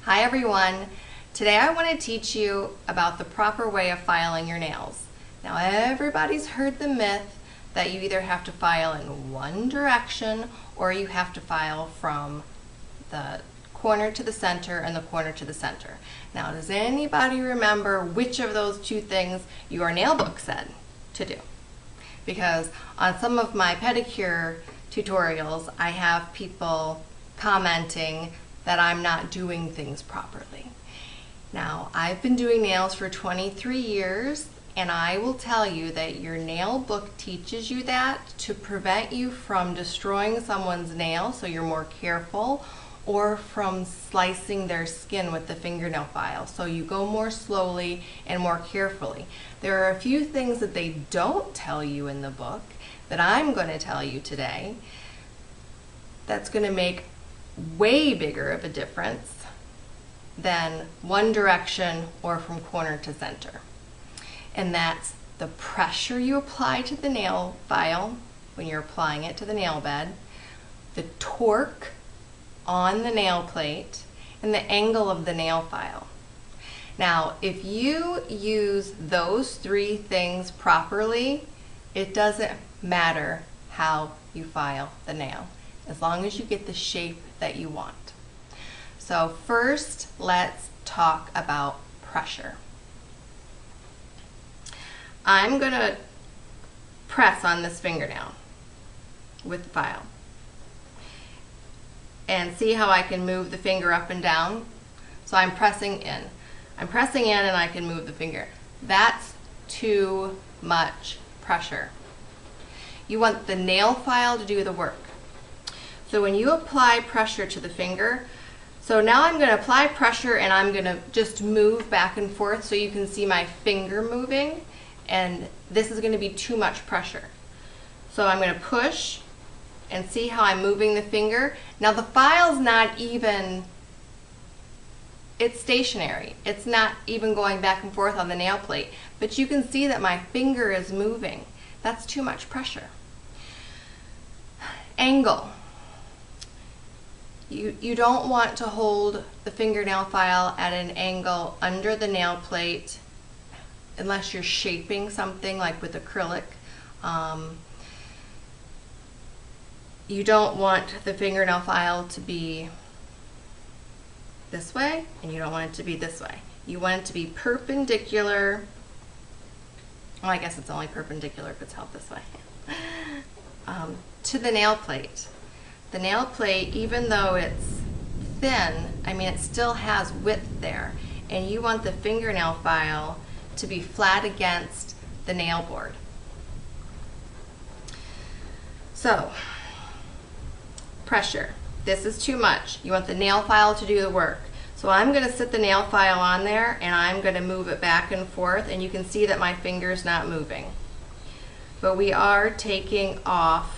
Hi everyone. Today I want to teach you about the proper way of filing your nails. Now everybody's heard the myth that you either have to file in one direction or you have to file from the corner to the center and the corner to the center. Now does anybody remember which of those two things your nail book said to do? Because on some of my pedicure tutorials I have people commenting that I'm not doing things properly. Now, I've been doing nails for 23 years, and I will tell you that your nail book teaches you that to prevent you from destroying someone's nail, so you're more careful, or from slicing their skin with the fingernail file, so you go more slowly and more carefully. There are a few things that they don't tell you in the book that I'm going to tell you today that's going to make way bigger of a difference than one direction or from corner to center. And that's the pressure you apply to the nail file when you're applying it to the nail bed, the torque on the nail plate, and the angle of the nail file. Now, if you use those three things properly, it doesn't matter how you file the nail, as long as you get the shape that you want. So first, let's talk about pressure. I'm going to press on this fingernail with the file and see how I can move the finger up and down. So I'm pressing in. I'm pressing in and I can move the finger. That's too much pressure. You want the nail file to do the work. So when you apply pressure to the finger, so now I'm going to apply pressure and I'm going to just move back and forth so you can see my finger moving, and this is going to be too much pressure. So I'm going to push and see how I'm moving the finger. Now the file's not even, it's stationary. It's not even going back and forth on the nail plate, but you can see that my finger is moving. That's too much pressure. Angle. You don't want to hold the fingernail file at an angle under the nail plate unless you're shaping something like with acrylic. You don't want the fingernail file to be this way, and you don't want it to be this way. You want it to be perpendicular. Well, I guess it's only perpendicular if it's held this way. To the nail plate. The nail plate, even though it's thin, I mean it still has width there, and you want the fingernail file to be flat against the nail board. So, pressure. This is too much. You want the nail file to do the work. So I'm going to sit the nail file on there and I'm going to move it back and forth, and you can see that my finger's not moving. But we are taking off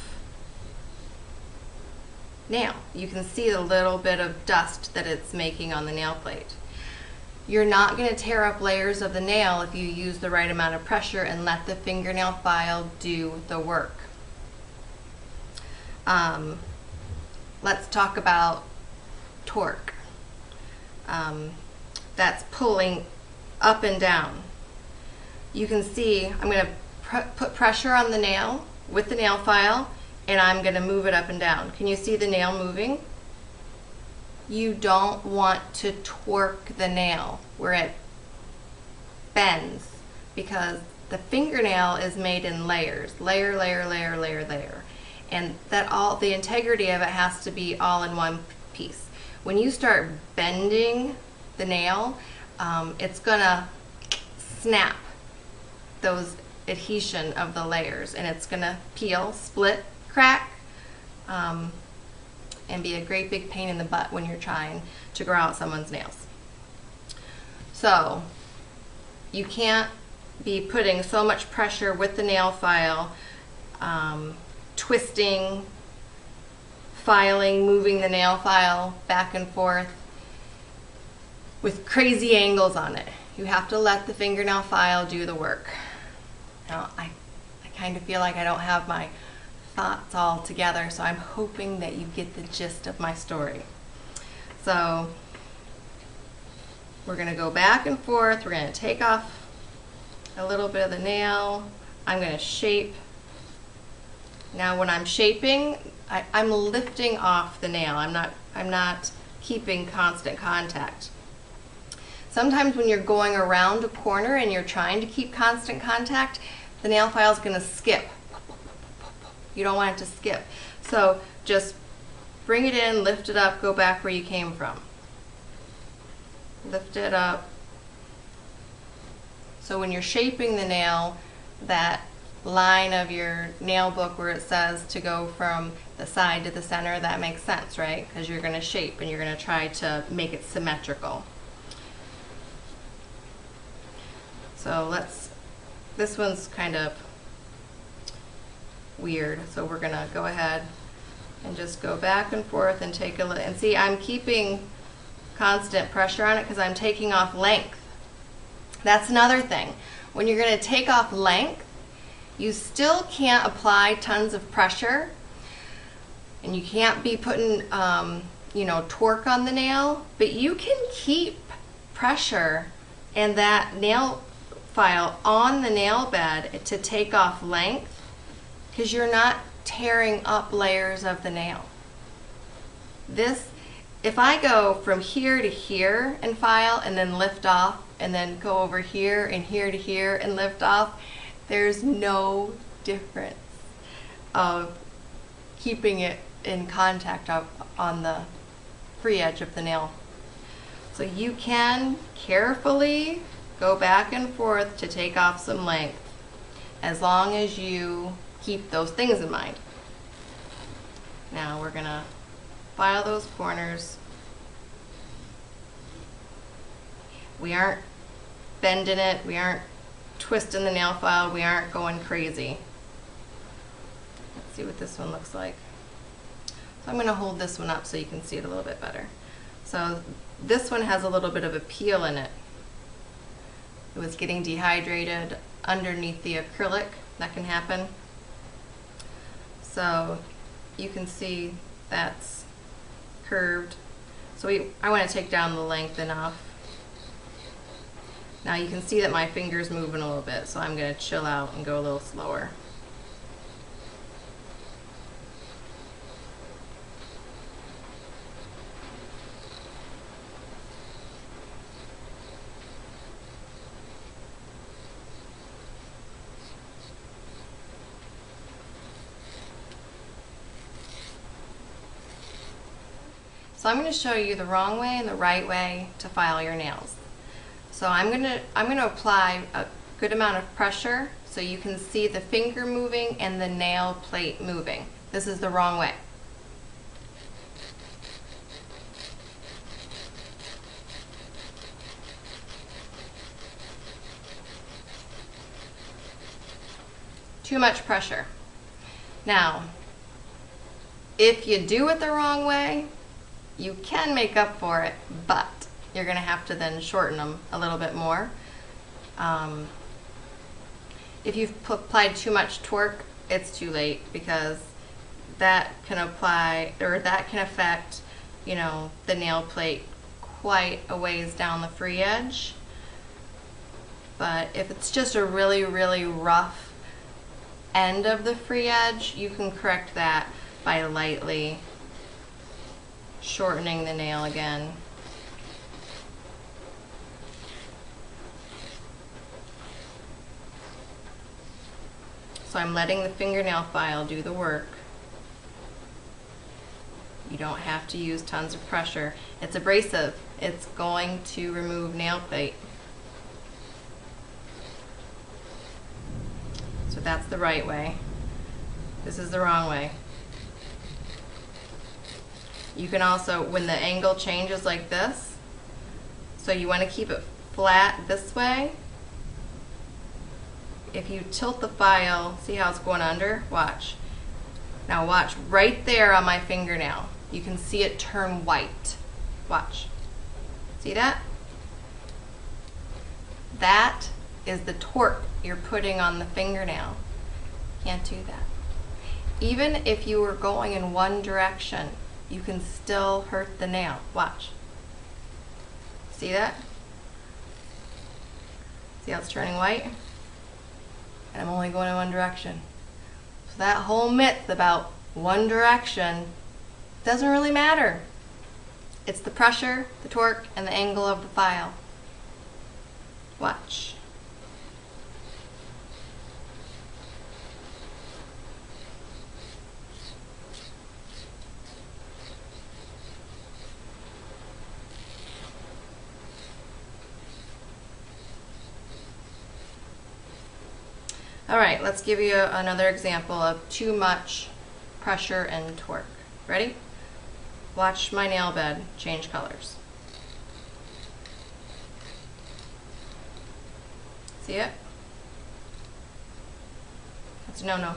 nail. You can see the little bit of dust that it's making on the nail plate. You're not going to tear up layers of the nail if you use the right amount of pressure and let the fingernail file do the work. Let's talk about torque. That's pulling up and down. You can see I'm going to put pressure on the nail with the nail file, and I'm going to move it up and down. Can you see the nail moving? You don't want to torque the nail where it bends, because the fingernail is made in layers. Layer, layer, layer, layer, layer. And the integrity of it has to be all in one piece. When you start bending the nail, it's going to snap those adhesion of the layers, and it's going to peel, split, crack, and be a great big pain in the butt when you're trying to grow out someone's nails. So you can't be putting so much pressure with the nail file, twisting, filing, moving the nail file back and forth with crazy angles on it. You have to let the fingernail file do the work. Now I kind of feel like I don't have my thoughts all together, so I'm hoping that you get the gist of my story. So We're going to go back and forth. We're going to take off a little bit of the nail. I'm going to shape. Now when I'm shaping, I'm lifting off the nail. I'm not keeping constant contact. Sometimes when you're going around a corner and you're trying to keep constant contact, the nail file is going to skip. You don't want it to skip. So just bring it in, lift it up, go back where you came from. Lift it up. So when you're shaping the nail, that line of your nail book where it says to go from the side to the center, that makes sense, right? Because you're going to shape and you're going to try to make it symmetrical. So this one's kind of weird, so we're going to go ahead and just go back and forth and take a look. And see, I'm keeping constant pressure on it because I'm taking off length. That's another thing. When you're going to take off length, you still can't apply tons of pressure, and you can't be putting torque on the nail, but you can keep pressure and that nail file on the nail bed to take off length, because you're not tearing up layers of the nail. If I go from here to here and file and then lift off and then go over here and here to here and lift off, there's no difference of keeping it in contact on the free edge of the nail. So you can carefully go back and forth to take off some length, as long as you keep those things in mind. Now we're going to file those corners. We aren't bending it, we aren't twisting the nail file, we aren't going crazy. Let's see what this one looks like. So I'm going to hold this one up so you can see it a little bit better. So this one has a little bit of a peel in it. It was getting dehydrated underneath the acrylic. That can happen. So you can see that's curved. So I want to take down the length enough. Now you can see that my finger's moving a little bit, so I'm going to chill out and go a little slower. So I'm going to show you the wrong way and the right way to file your nails. So I'm going to apply a good amount of pressure so you can see the finger moving and the nail plate moving. This is the wrong way. Too much pressure. Now, if you do it the wrong way, you can make up for it, but you're going to have to then shorten them a little bit more. If you've applied too much torque, it's too late, because that can affect, the nail plate quite a ways down the free edge. But if it's just a really, really rough end of the free edge, you can correct that by lightly shortening the nail again. So I'm letting the fingernail file do the work. You don't have to use tons of pressure. It's abrasive. It's going to remove nail plate. So that's the right way. This is the wrong way. You can also, when the angle changes like this, so you want to keep it flat this way. If you tilt the file, see how it's going under? Watch. Now watch, right there on my fingernail, you can see it turn white. Watch. See that? That is the torque you're putting on the fingernail. Can't do that. Even if you were going in one direction, you can still hurt the nail. Watch. See that? See how it's turning white? And I'm only going in one direction. So that whole myth about one direction doesn't really matter. It's the pressure, the torque, and the angle of the file. Watch. All right, let's give you another example of too much pressure and torque. Ready? Watch my nail bed change colors. See it? That's a no-no.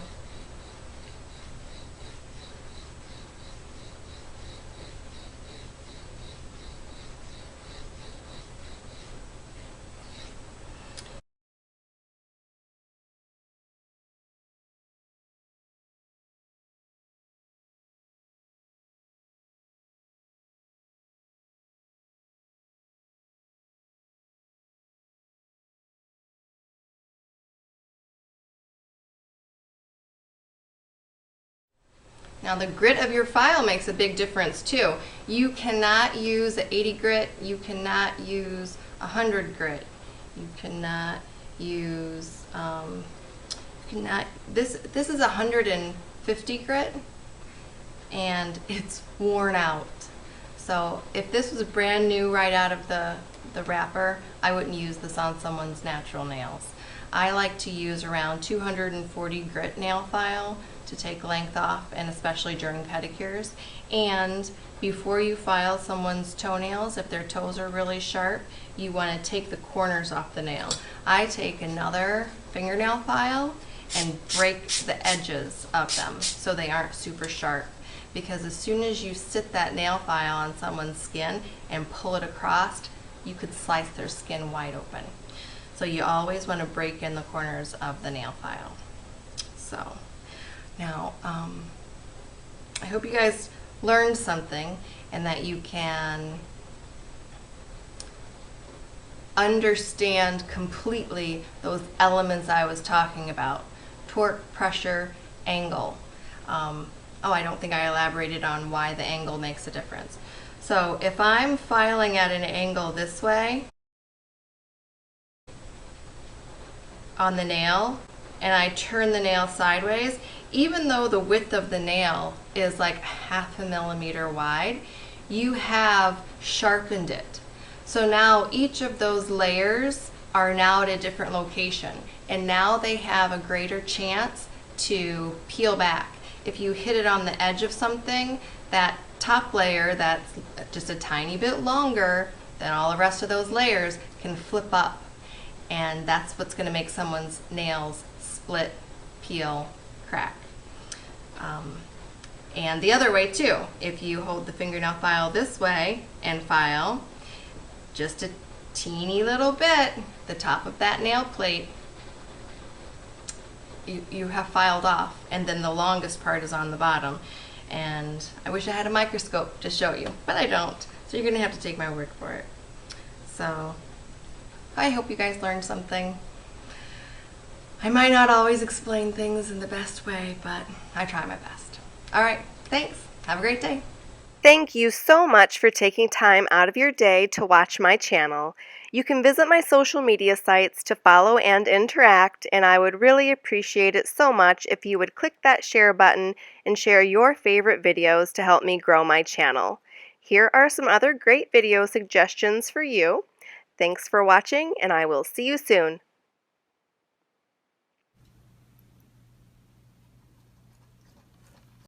Now the grit of your file makes a big difference too. You cannot use an 80 grit, you cannot use 100 grit, you cannot use, this is 150 grit and it's worn out. So if this was brand new right out of the wrapper, I wouldn't use this on someone's natural nails. I like to use around 240 grit nail file to take length off, and especially during pedicures. And before you file someone's toenails, if their toes are really sharp, you want to take the corners off the nail. I take another fingernail file and break the edges of them so they aren't super sharp. Because as soon as you sit that nail file on someone's skin and pull it across, you could slice their skin wide open. So you always want to break in the corners of the nail file. So now, I hope you guys learned something and that you can understand completely those elements I was talking about: torque, pressure, angle. Oh, I don't think I elaborated on why the angle makes a difference. So if I'm filing at an angle this way on the nail and I turn the nail sideways, even though the width of the nail is like 0.5 millimeter wide, you have sharpened it. So now each of those layers are now at a different location, and now they have a greater chance to peel back. If you hit it on the edge of something, that top layer that's just a tiny bit longer than all the rest of those layers can flip up, and that's what's going to make someone's nails split, peel, crack. And the other way too, if you hold the fingernail file this way and file just a teeny little bit, the top of that nail plate you have filed off, and then the longest part is on the bottom. And I wish I had a microscope to show you, but I don't, so you're gonna have to take my word for it. So I hope you guys learned something. I might not always explain things in the best way, but I try my best. All right, thanks. Have a great day. Thank you so much for taking time out of your day to watch my channel. You can visit my social media sites to follow and interact, and I would really appreciate it so much if you would click that share button and share your favorite videos to help me grow my channel. Here are some other great video suggestions for you. Thanks for watching, and I will see you soon.